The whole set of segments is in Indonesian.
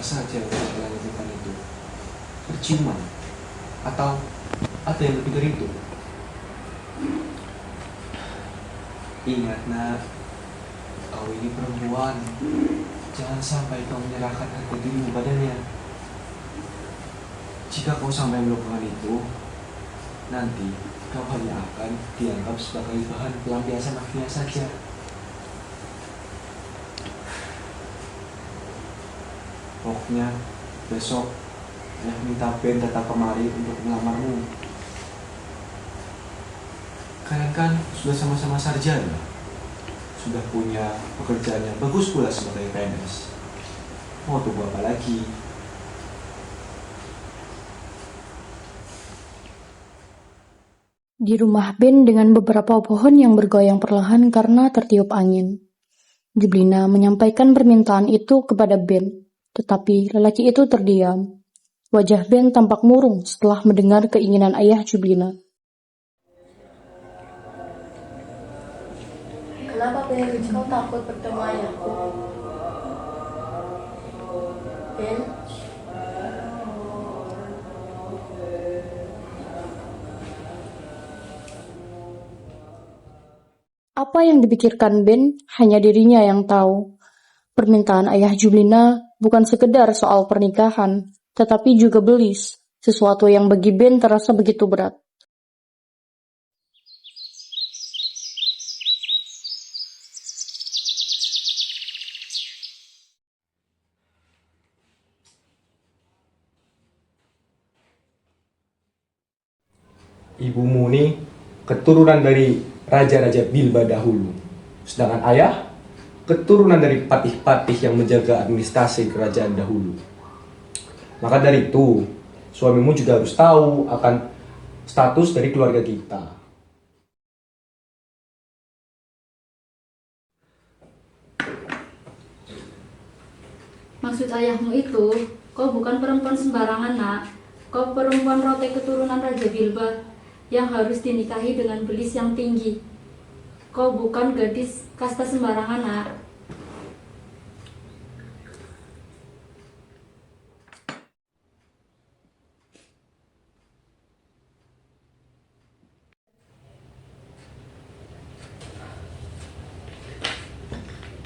saja yang lakukan itu? Percuma. Atau ada yang lebih dari itu? Ingat nak, kau ini perempuan. Jangan sampai kau menyerahkan harga dirimu padanya. Jika kau sampai melakukan itu, nanti kau hanya akan dianggap sebagai bahan pelampiasan mafia saja. Pokoknya besok ayah minta Ben datang kemari untuk melamarmu. Kalian kan sudah sama-sama sarjana, sudah punya pekerjaan yang bagus pula sebagai PNS. Mau tunggu apa lagi? Di rumah Ben dengan beberapa pohon yang bergoyang perlahan karena tertiup angin. Jublina menyampaikan permintaan itu kepada Ben, tetapi lelaki itu terdiam. Wajah Ben tampak murung setelah mendengar keinginan ayah Jublina. Kenapa Ben? Kau takut bertemu ayahku? Ben? Apa yang dipikirkan Ben hanya dirinya yang tahu. Permintaan ayah Jublina bukan sekedar soal pernikahan, tetapi juga belis, sesuatu yang bagi Ben terasa begitu berat. Ibumu ini keturunan dari raja-raja Bilba dahulu. Sedangkan ayah keturunan dari patih-patih yang menjaga administrasi kerajaan dahulu. Maka dari itu, suamimu juga harus tahu akan status dari keluarga kita. Maksud ayahmu itu, kau bukan perempuan sembarangan nak. Kau perempuan rote keturunan Raja Bilba yang harus dinikahi dengan belis yang tinggi. Kau bukan gadis kasta sembarangan nak.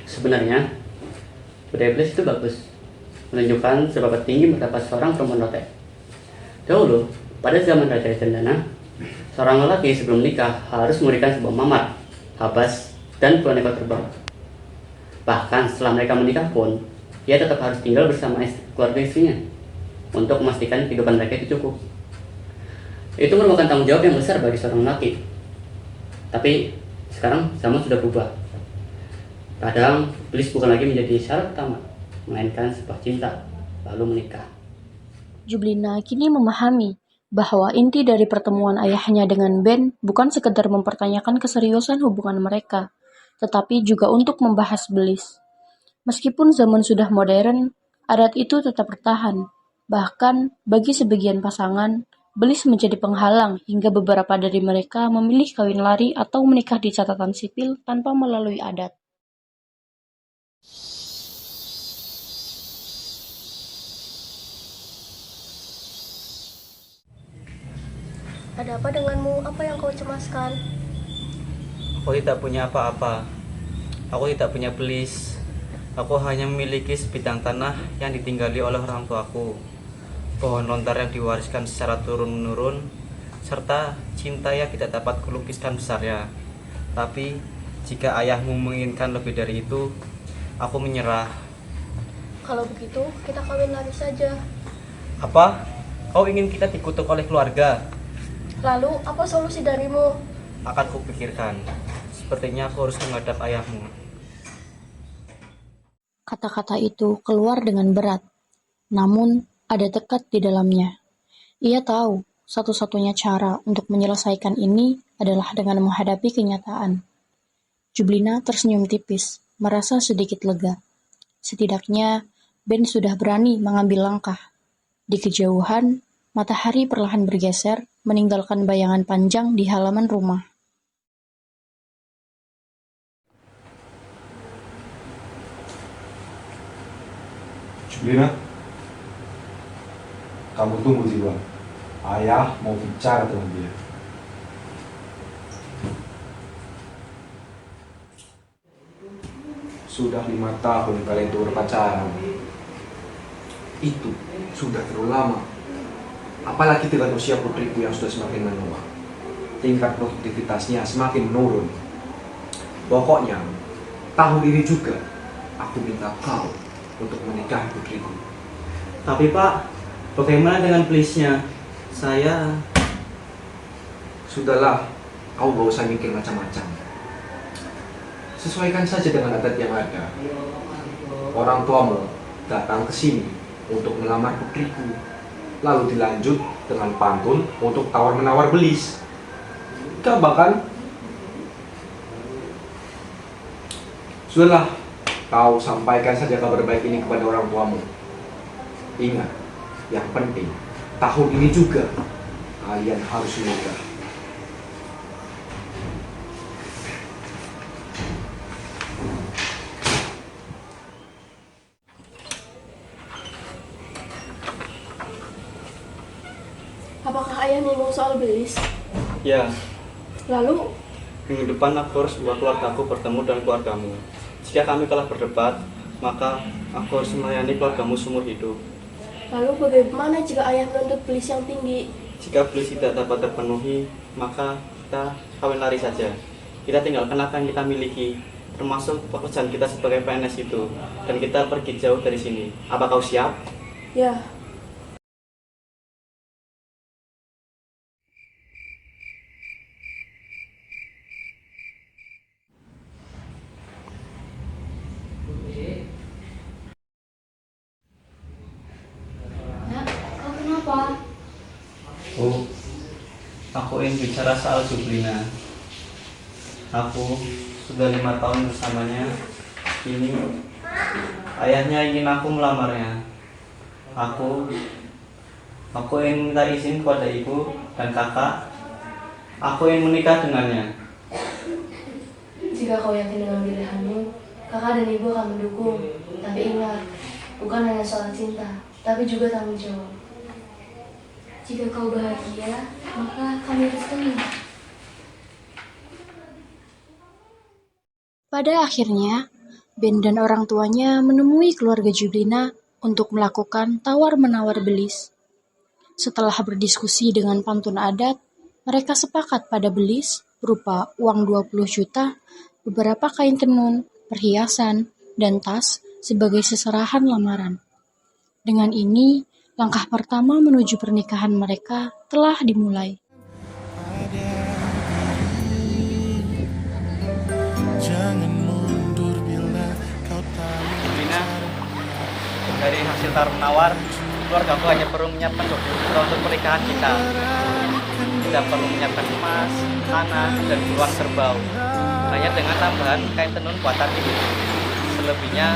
Sebenarnya, budaya Belis itu bagus, menunjukkan seberapa tinggi martabat seorang perempuan rote. Dahulu, pada zaman Raja Cendana, seorang lelaki sebelum menikah harus memberikan sebuah mamar, habas, dan puluhan ekor kerbau. Bahkan setelah mereka menikah pun, ia tetap harus tinggal bersama keluarga istrinya untuk memastikan kehidupan mereka itu cukup. Itu merupakan tanggung jawab yang besar bagi seorang lelaki. Tapi sekarang zaman sudah berubah. Kadang, belis bukan lagi menjadi syarat utama, melainkan sebuah cinta, lalu menikah. Jublina kini memahami bahwa inti dari pertemuan ayahnya dengan Ben bukan sekedar mempertanyakan keseriusan hubungan mereka, tetapi juga untuk membahas belis. Meskipun zaman sudah modern, adat itu tetap bertahan. Bahkan, bagi sebagian pasangan, belis menjadi penghalang hingga beberapa dari mereka memilih kawin lari atau menikah di catatan sipil tanpa melalui adat. Ada apa denganmu? Apa yang kau cemaskan? Aku tidak punya apa-apa. Aku tidak punya belis. Aku hanya memiliki sebidang tanah yang ditinggali oleh orang tuaku. Pohon lontar yang diwariskan secara turun-menurun, serta cinta yang tidak dapat kulukiskan besarnya. Tapi, jika ayahmu menginginkan lebih dari itu, aku menyerah. Kalau begitu, kita kawin lari saja. Apa? Kau ingin kita dikutuk oleh keluarga? Lalu, apa solusi darimu? Akan kupikirkan. Sepertinya aku harus menghadap ayahmu. Kata-kata itu keluar dengan berat, namun ada tekad di dalamnya. Ia tahu satu-satunya cara untuk menyelesaikan ini adalah dengan menghadapi kenyataan. Jublina tersenyum tipis, merasa sedikit lega. Setidaknya, Ben sudah berani mengambil langkah. Di kejauhan, matahari perlahan bergeser, meninggalkan bayangan panjang di halaman rumah. Jublina, Kamu tunggu Jiwa. Ayah mau bicara dengan dia. Sudah 5 tahun kalian itu berpacaran. Itu sudah terlalu lama. Apalagi dengan usia putriku yang sudah semakin menua. Tingkat produktivitasnya semakin menurun. Pokoknya, tahun ini juga aku minta kau untuk menikahi putriku. Tapi Pak, bagaimana dengan please-nya? Saya... Sudahlah, kau gak usah mikir macam-macam. Sesuaikan saja dengan adat yang ada. Orang tuamu datang ke sini untuk melamar putriku, lalu dilanjut dengan pantun untuk tawar-menawar belis. Gak bahkan. Sudahlah, kau sampaikan saja kabar baik ini kepada orang tuamu. Ingat, yang penting, tahun ini juga kalian harus menikah. Apakah ayah ngomong soal belis? Ya, Lalu, minggu depan aku harus buat keluargaku bertemu dengan keluargamu. Jika kami kalah berdebat, maka aku harus melayani keluargamu seumur hidup. lalu bagaimana jika ayah menuntut belis yang tinggi? Jika please tidak dapat terpenuhi, maka kita kawin lari saja. Kita tinggalkan apa yang kita miliki, termasuk pekerjaan kita sebagai PNS itu, dan kita pergi jauh dari sini. Apa kau siap? Ya, Nak, kau kenapa? Oh, aku ingin bicara soal Jublina. Aku sudah 5 tahun bersamanya. Kini ayahnya ingin aku melamarnya. Aku ingin minta izin kepada ibu dan kakak. Aku ingin menikah dengannya. Jika kau yakin dengan pilihanmu, kakak dan ibu akan mendukung. Tapi ingat, bukan hanya soal cinta, tapi juga tanggung jawab. Jika kau bahagia, maka kami restui. Pada akhirnya, Ben dan orang tuanya menemui keluarga Jublina untuk melakukan tawar-menawar belis. Setelah berdiskusi dengan pantun adat, mereka sepakat pada belis berupa uang 20 juta, beberapa kain tenun, perhiasan, dan tas sebagai seserahan lamaran. Dengan ini, langkah pertama menuju pernikahan mereka telah dimulai. Jangan mundur bila kau tahu. Jublina, dari hasil tawar-menawar, keluarga aku hanya perlu menyiapkan dokumen untuk pernikahan kita. Tidak perlu menyiapkan emas, tanah, dan puluhan kerbau. Hanya dengan tambahan kain tenun buatan ibu. Selebihnya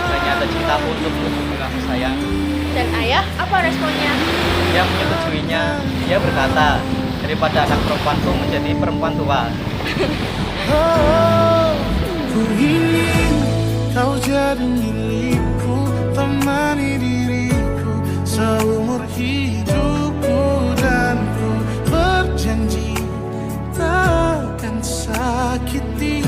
hanya ada cintaku untuk kasih sayang. dan ayah, apa responnya? Dia menyetujuinya. Dia berkata, daripada anak perempuanku menjadi perempuan tua. Oh, ku ingin kau jadi milikku, temani diriku seumur hidupku, dan ku berjanji takkan sakiti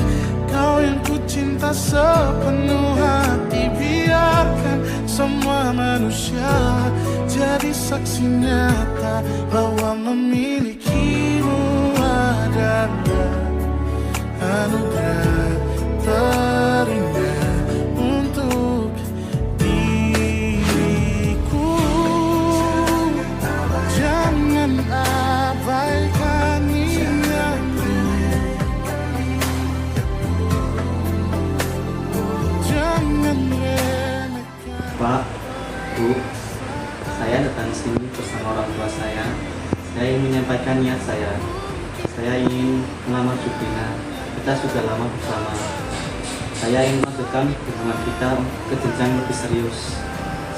kau yang ku cinta sepenuh hati. Biarkan semua manusia jadi saksi nyata bahwa memilikimu adalah anugerah terindah untuk diriku. Jangan abaikan niatku, jangan remehkan. Pak, Bu, saya datang ke sini bersama orang tua saya. Saya ingin menyampaikan niat saya. Saya ingin melamar Jublina. Kita sudah lama bersama. Saya ingin melanjutkan hubungan kita ke jenjang lebih serius.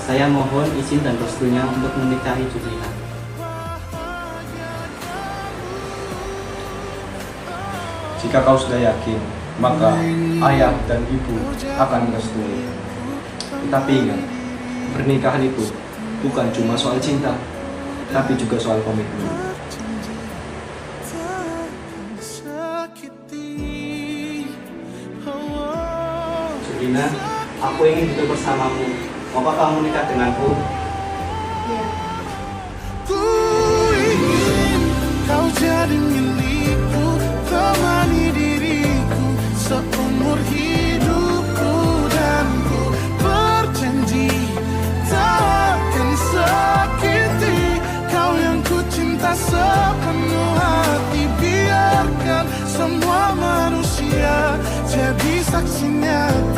Saya mohon izin dan restunya untuk menikahi Jublina. Jika kau sudah yakin, maka ayah dan ibu akan merestui. Tetapi ingat, pernikahan itu bukan cuma soal cinta, tapi juga soal komitmen. takkan sakiti. Oh, Sudina, aku ingin hidup bersamamu. Maukah kamu menikah denganku? Iya. ku ingin kau jadi milikku, temani diriku seumur hidupku, dan ku berjanji takkan sakiti kau yang ku cinta sepenuh hati. Biarkan semua manusia jadi saksinya.